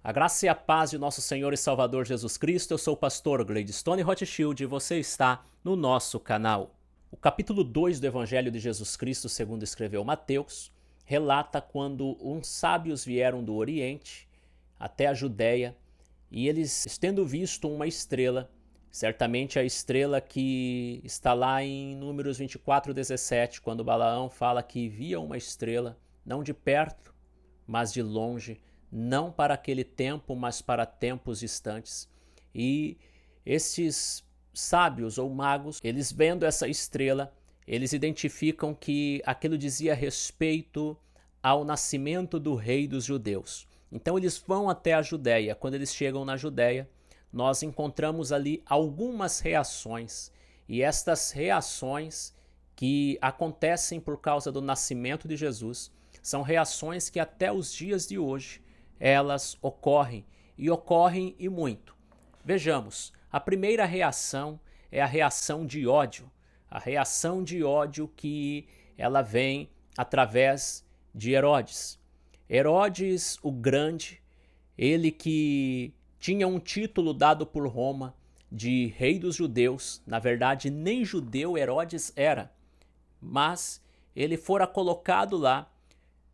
A graça e a paz de nosso Senhor e Salvador Jesus Cristo, eu sou o pastor Gladstone Rothschild e você está no nosso canal. O capítulo 2 do Evangelho de Jesus Cristo, segundo escreveu Mateus, relata quando uns sábios vieram do Oriente até a Judéia e eles, tendo visto uma estrela, certamente a estrela que está lá em Números 24:17, quando Balaão fala que via uma estrela, não de perto, mas de longe, não para aquele tempo, mas para tempos distantes. E esses sábios ou magos, eles vendo essa estrela, eles identificam que aquilo dizia respeito ao nascimento do rei dos judeus. Então eles vão até a Judéia. Quando eles chegam na Judéia, nós encontramos ali algumas reações. E estas reações que acontecem por causa do nascimento de Jesus são reações que até os dias de hoje elas ocorrem e muito. Vejamos, a primeira reação é a reação de ódio. A reação de ódio que ela vem através de Herodes. Herodes o Grande, ele que tinha um título dado por Roma de rei dos judeus, na verdade nem judeu Herodes era, mas ele fora colocado lá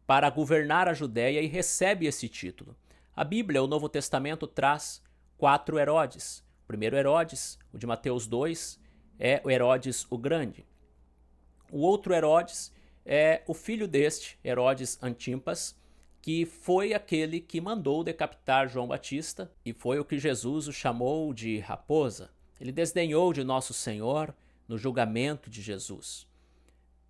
para governar a Judéia e recebe esse título. A Bíblia, o Novo Testamento, traz 4 Herodes. O primeiro Herodes, o de Mateus 2, é o Herodes o Grande. O outro Herodes é o filho deste, Herodes Antipas, que foi aquele que mandou decapitar João Batista e foi o que Jesus o chamou de raposa. Ele desdenhou de nosso Senhor no julgamento de Jesus.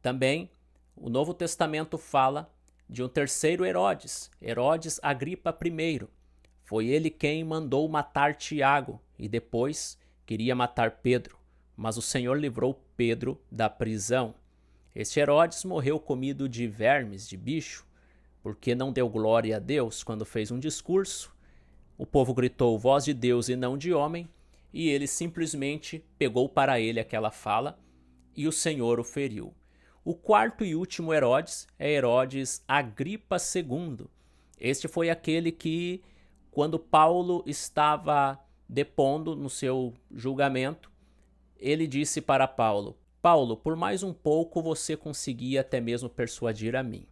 Também o Novo Testamento fala de um terceiro Herodes, Herodes Agripa I. Foi ele quem mandou matar Tiago e depois queria matar Pedro, mas o Senhor livrou Pedro da prisão. Este Herodes morreu comido de vermes, de bicho, porque não deu glória a Deus quando fez um discurso. O povo gritou voz de Deus e não de homem, e ele simplesmente pegou para ele aquela fala e o Senhor o feriu. O quarto e último Herodes é Herodes Agripa II. Este foi aquele que, quando Paulo estava depondo no seu julgamento, ele disse para Paulo: Paulo, por mais um pouco você conseguia até mesmo persuadir a mim.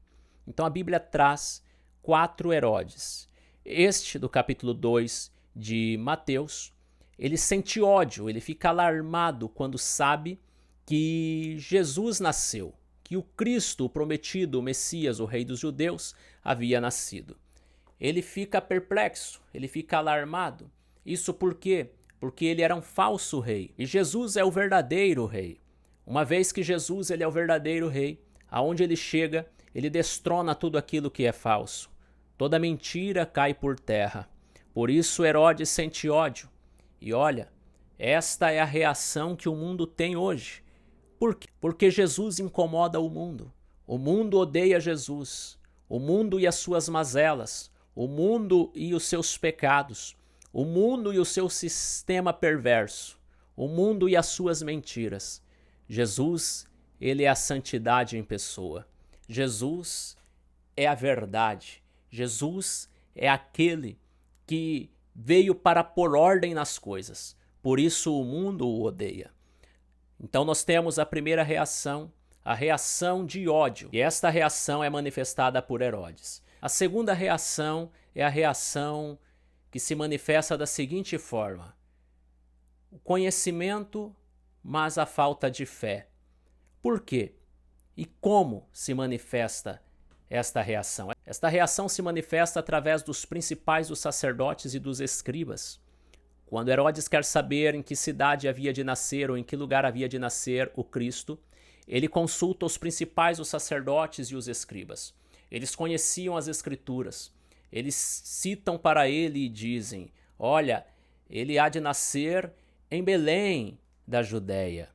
Então a Bíblia traz 4 Herodes. Este, do capítulo 2 de Mateus, ele sente ódio, ele fica alarmado quando sabe que Jesus nasceu, que o Cristo, o prometido, o Messias, o Rei dos Judeus, havia nascido. Ele fica perplexo, ele fica alarmado. Isso por quê? Porque ele era um falso rei e Jesus é o verdadeiro rei. Uma vez que Jesus ele é o verdadeiro rei, aonde ele chega, ele destrona tudo aquilo que é falso. Toda mentira cai por terra. Por isso Herodes sente ódio. E olha, esta é a reação que o mundo tem hoje. Por quê? Porque Jesus incomoda o mundo. O mundo odeia Jesus. O mundo e as suas mazelas. O mundo e os seus pecados. O mundo e o seu sistema perverso. O mundo e as suas mentiras. Jesus, ele é a santidade em pessoa. Jesus é a verdade. Jesus é aquele que veio para pôr ordem nas coisas. Por isso o mundo o odeia. Então nós temos a primeira reação, a reação de ódio. E esta reação é manifestada por Herodes. A segunda reação é a reação que se manifesta da seguinte forma: o conhecimento, mas a falta de fé. Por quê? E como se manifesta esta reação? Esta reação se manifesta através dos principais dos sacerdotes e dos escribas. Quando Herodes quer saber em que cidade havia de nascer ou em que lugar havia de nascer o Cristo, ele consulta os principais os sacerdotes e os escribas. Eles conheciam as escrituras. Eles citam para ele e dizem: olha, ele há de nascer em Belém da Judéia.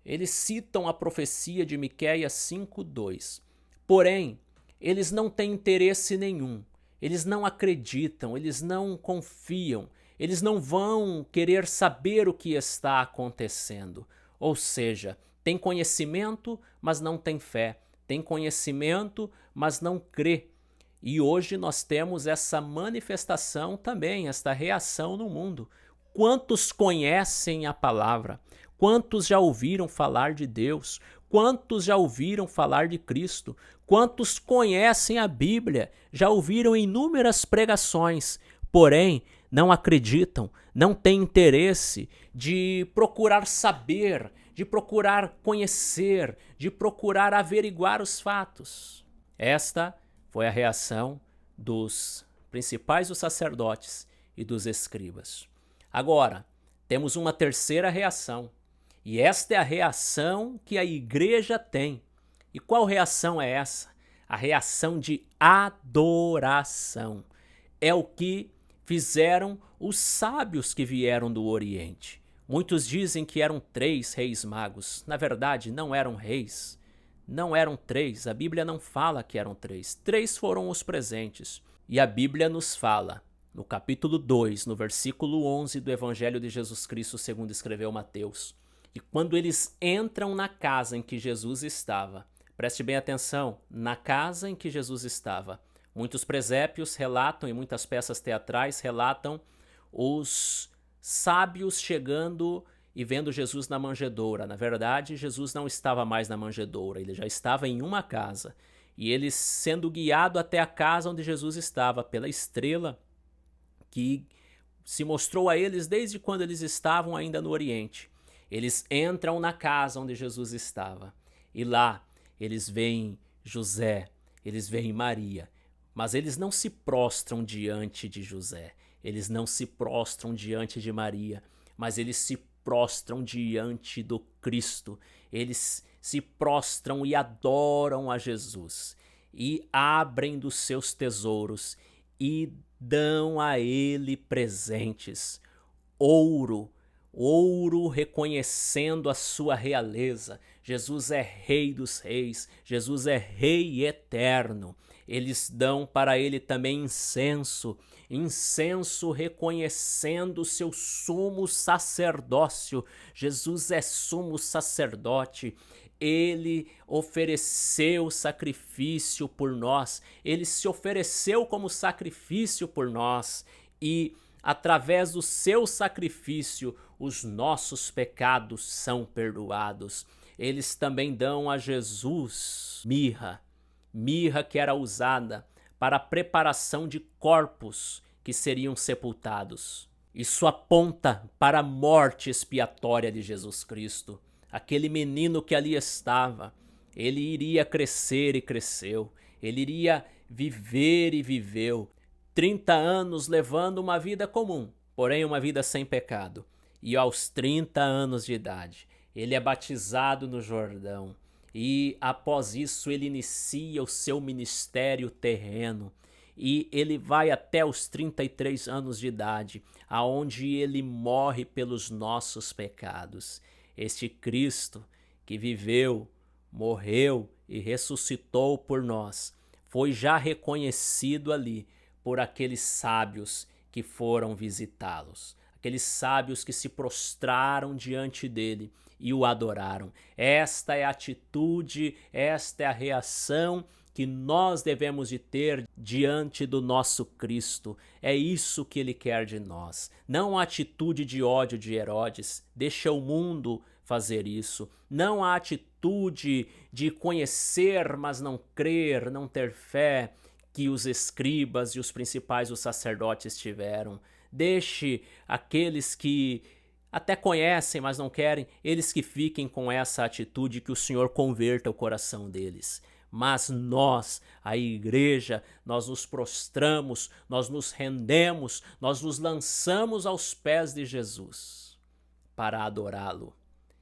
Eles citam a profecia de Miqueias 5:2. Porém, eles não têm interesse nenhum. Eles não acreditam, eles não confiam, eles não vão querer saber o que está acontecendo. Ou seja, tem conhecimento, mas não tem fé. Tem conhecimento, mas não crê. E hoje nós temos essa manifestação também, esta reação no mundo. Quantos conhecem a palavra? Quantos já ouviram falar de Deus? Quantos já ouviram falar de Cristo? Quantos conhecem a Bíblia? Já ouviram inúmeras pregações, porém não acreditam, não têm interesse de procurar saber, de procurar conhecer, de procurar averiguar os fatos. Esta foi a reação dos principais dos sacerdotes e dos escribas. Agora, temos uma terceira reação, e esta é a reação que a igreja tem. E qual reação é essa? A reação de adoração. É o que fizeram os sábios que vieram do Oriente. Muitos dizem que eram 3 reis magos. Na verdade, não eram reis. Não eram 3, a Bíblia não fala que eram 3. 3 foram os presentes. E a Bíblia nos fala, no capítulo 2, no versículo 11 do Evangelho de Jesus Cristo, segundo escreveu Mateus, que quando eles entram na casa em que Jesus estava, preste bem atenção, na casa em que Jesus estava, muitos presépios relatam e muitas peças teatrais relatam os sábios chegando e vendo Jesus na manjedoura. Na verdade, Jesus não estava mais na manjedoura, ele já estava em uma casa. E eles sendo guiado até a casa onde Jesus estava pela estrela que se mostrou a eles desde quando eles estavam ainda no Oriente. Eles entram na casa onde Jesus estava e lá eles veem José, eles veem Maria, mas eles não se prostram diante de José, eles não se prostram diante de Maria, mas eles se prostram diante do Cristo, eles se prostram e adoram a Jesus, e abrem dos seus tesouros e dão a ele presentes, ouro reconhecendo a sua realeza. Jesus é Rei dos Reis, Jesus é Rei eterno. Eles dão para ele também incenso reconhecendo o seu sumo sacerdócio. Jesus é sumo sacerdote, ele ofereceu sacrifício por nós, ele se ofereceu como sacrifício por nós e através do seu sacrifício os nossos pecados são perdoados. Eles também dão a Jesus mirra que era usada para a preparação de corpos que seriam sepultados. Isso aponta para a morte expiatória de Jesus Cristo. Aquele menino que ali estava, ele iria crescer e cresceu, ele iria viver e viveu, 30 anos levando uma vida comum, porém uma vida sem pecado. E aos 30 anos de idade, ele é batizado no Jordão. E após isso ele inicia o seu ministério terreno. E ele vai até os 33 anos de idade, aonde ele morre pelos nossos pecados. Este Cristo que viveu, morreu e ressuscitou por nós, foi já reconhecido ali por aqueles sábios que foram visitá-los, aqueles sábios que se prostraram diante dele e o adoraram. Esta é a atitude, esta é a reação que nós devemos de ter diante do nosso Cristo. É isso que ele quer de nós. Não a atitude de ódio de Herodes, deixa o mundo fazer isso. Não a atitude de conhecer, mas não crer, não ter fé, que os escribas e os principais os sacerdotes tiveram. Deixe aqueles que até conhecem, mas não querem, eles que fiquem com essa atitude, que o Senhor converta o coração deles. Mas nós, a igreja, nós nos prostramos, nós nos rendemos, nós nos lançamos aos pés de Jesus para adorá-lo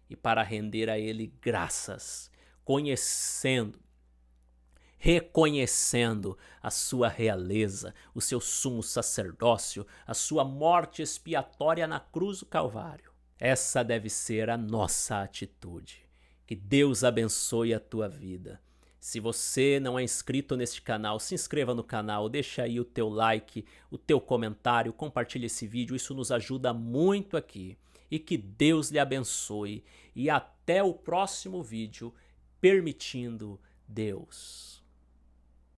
e para render a ele graças, reconhecendo a sua realeza, o seu sumo sacerdócio, a sua morte expiatória na cruz do Calvário. Essa deve ser a nossa atitude. Que Deus abençoe a tua vida. Se você não é inscrito neste canal, se inscreva no canal, deixa aí o teu like, o teu comentário, compartilhe esse vídeo, isso nos ajuda muito aqui. E que Deus lhe abençoe. E até o próximo vídeo, permitindo Deus.